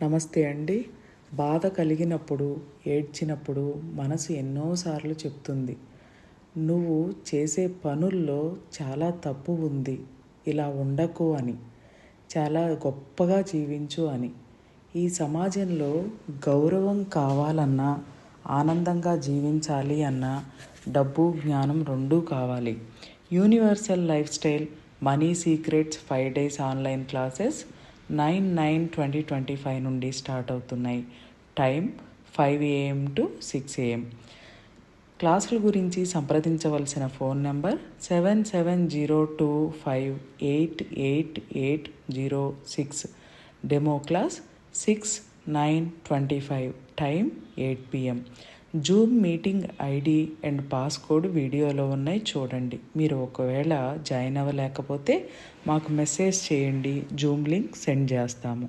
నమస్తే అండి. బాధ కలిగినప్పుడు, ఏడ్చినప్పుడు మనసు ఎన్నోసార్లు చెప్తుంది, నువ్వు చేసే పనుల్లో చాలా తప్పు ఉంది, ఇలా ఉండకు అని, చాలా గొప్పగా జీవించు అని. ఈ సమాజంలో గౌరవం కావాలన్నా, ఆనందంగా జీవించాలి అన్నా డబ్బు, జ్ఞానం రెండూ కావాలి. Universal life style money secrets 5 days online classes 9/9/2025 నుండి స్టార్ట్ అవుతున్నాయి. Time 5 AM to 6 AM. క్లాసుల గురించి సంప్రదించవలసిన phone number 7702588806. Demo class 6/9/25. Time 8 PM. Zoom meeting ID and passcode వీడియోలో ఉన్నాయి, చూడండి. మీరు ఒకవేళ జాయిన్ అవ్వలేకపోతే మాకు మెసేజ్ చేయండి, జూమ్ లింక్ సెండ్ చేస్తాము.